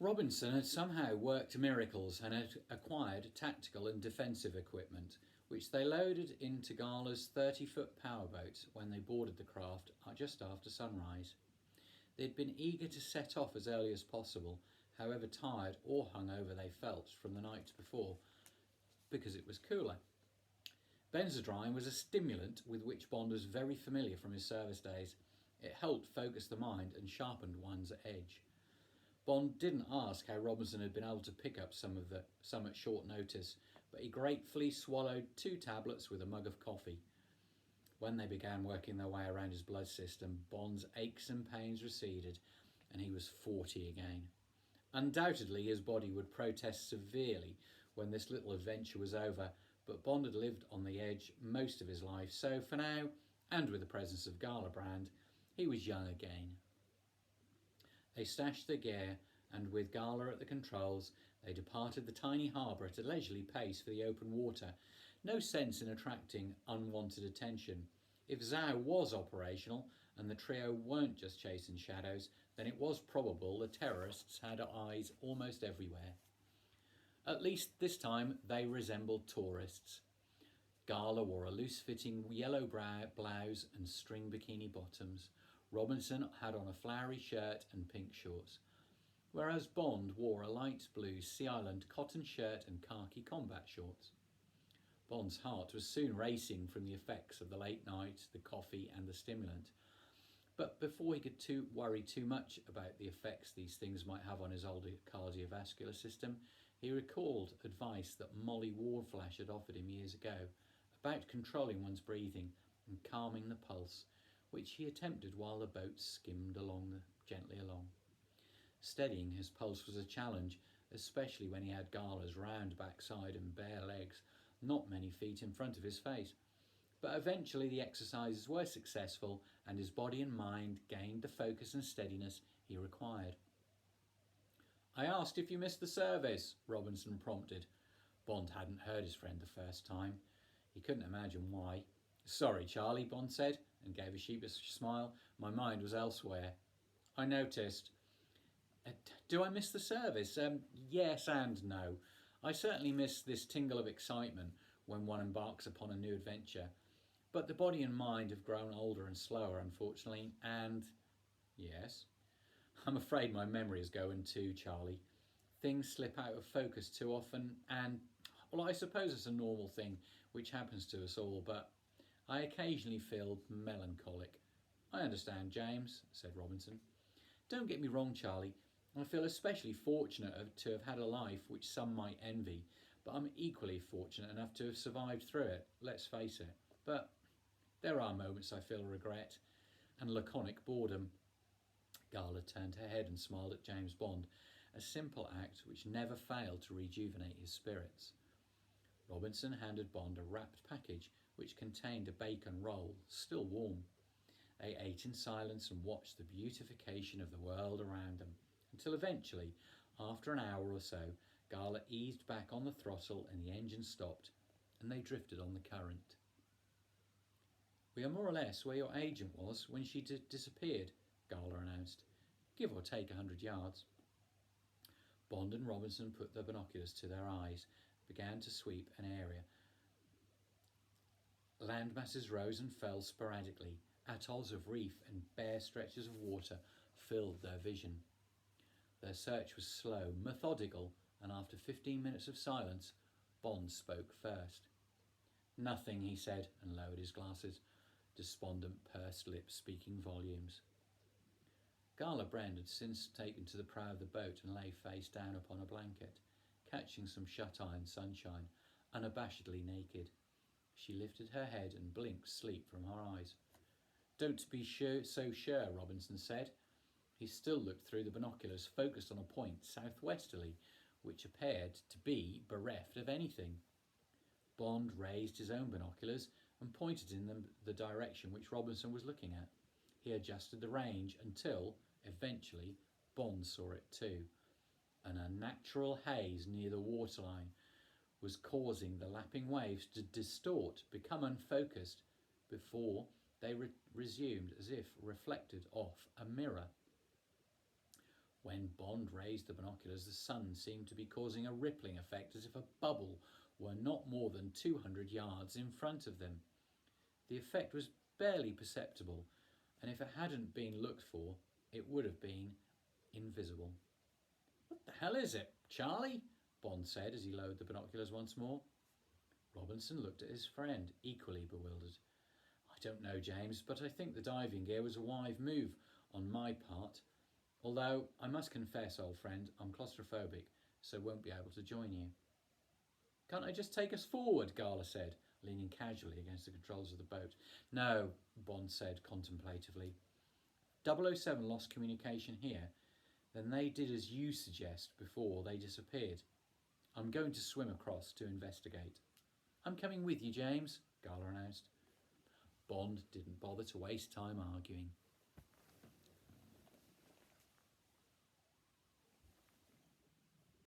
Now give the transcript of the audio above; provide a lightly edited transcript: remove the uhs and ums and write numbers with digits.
Robinson had somehow worked miracles and had acquired tactical and defensive equipment, which they loaded into Gala's 30-foot powerboat when they boarded the craft just after sunrise. They had been eager to set off as early as possible, however tired or hungover they felt from the night before, because it was cooler. Benzodrine was a stimulant with which Bond was very familiar from his service days. It helped focus the mind and sharpened one's edge. Bond didn't ask how Robinson had been able to pick up some at short notice, but he gratefully swallowed 2 tablets with a mug of coffee. When they began working their way around his blood system, Bond's aches and pains receded, and he was 40 again. Undoubtedly, his body would protest severely when this little adventure was over, but Bond had lived on the edge most of his life, so for now, and with the presence of Gala Brand, he was young again. They stashed their gear, and with Gala at the controls, they departed the tiny harbour at a leisurely pace for the open water. No sense in attracting unwanted attention. If Zhao was operational, and the trio weren't just chasing shadows, then it was probable the terrorists had eyes almost everywhere. At least this time they resembled tourists. Gala wore a loose-fitting yellow blouse and string bikini bottoms. Robinson had on a flowery shirt and pink shorts, whereas Bond wore a light blue Sea Island cotton shirt and khaki combat shorts. Bond's heart was soon racing from the effects of the late night, the coffee and the stimulant. But before he could worry too much about the effects these things might have on his older cardiovascular system, he recalled advice that Molly Wardflash had offered him years ago about controlling one's breathing and calming the pulse, which he attempted while the boat skimmed gently along. Steadying his pulse was a challenge, especially when he had Gala's round backside and bare legs, not many feet in front of his face. But eventually the exercises were successful, and his body and mind gained the focus and steadiness he required. "I asked if you missed the service," Robinson prompted. Bond hadn't heard his friend the first time. He couldn't imagine why. "Sorry, Charlie," Bond said, and gave a sheepish smile. "My mind was elsewhere." "I noticed." Do I miss the service? Yes and no. I certainly miss this tingle of excitement when one embarks upon a new adventure. But the body and mind have grown older and slower, unfortunately, and... Yes? I'm afraid my memory is going too, Charlie. Things slip out of focus too often, and, well, I suppose it's a normal thing which happens to us all, but I occasionally feel melancholic. "I understand, James," said Robinson. "Don't get me wrong, Charlie. I feel especially fortunate to have had a life which some might envy, but I'm equally fortunate enough to have survived through it, let's face it. But there are moments I feel regret and laconic boredom." Gala turned her head and smiled at James Bond, a simple act which never failed to rejuvenate his spirits. Robinson handed Bond a wrapped package which contained a bacon roll, still warm. They ate in silence and watched the beautification of the world around them, until eventually, after an hour or so, Gala eased back on the throttle and the engine stopped, and they drifted on the current. "We are more or less where your agent was when she disappeared," Gala announced, "give or take 100 yards. Bond and Robinson put their binoculars to their eyes, began to sweep an area. Land masses rose and fell sporadically. Atolls of reef and bare stretches of water filled their vision. Their search was slow, methodical, and after 15 minutes of silence, Bond spoke first. "Nothing," he said, and lowered his glasses, despondent pursed lips speaking volumes. Gala Brand had since taken to the prow of the boat and lay face down upon a blanket, catching some shut-eye sunshine, unabashedly naked. She lifted her head and blinked sleep from her eyes. "Don't be so sure," Robinson said. He still looked through the binoculars, focused on a point southwesterly, which appeared to be bereft of anything. Bond raised his own binoculars and pointed in the direction which Robinson was looking at. He adjusted the range until, eventually, Bond saw it too. An unnatural haze near the waterline was causing the lapping waves to distort, become unfocused, before they resumed as if reflected off a mirror. When Bond raised the binoculars, the sun seemed to be causing a rippling effect as if a bubble were not more than 200 yards in front of them. The effect was barely perceptible, and if it hadn't been looked for, it would have been invisible. "What the hell is it, Charlie?" Bond said as he lowered the binoculars once more. Robinson looked at his friend, equally bewildered. "I don't know, James, but I think the diving gear was a wise move on my part. Although, I must confess, old friend, I'm claustrophobic, so won't be able to join you." "Can't I just take us forward?" Gala said, leaning casually against the controls of the boat. "No," Bond said contemplatively. 007 lost communication here. Then they did as you suggest before they disappeared. I'm going to swim across to investigate." "I'm coming with you, James," Gala announced. Bond didn't bother to waste time arguing.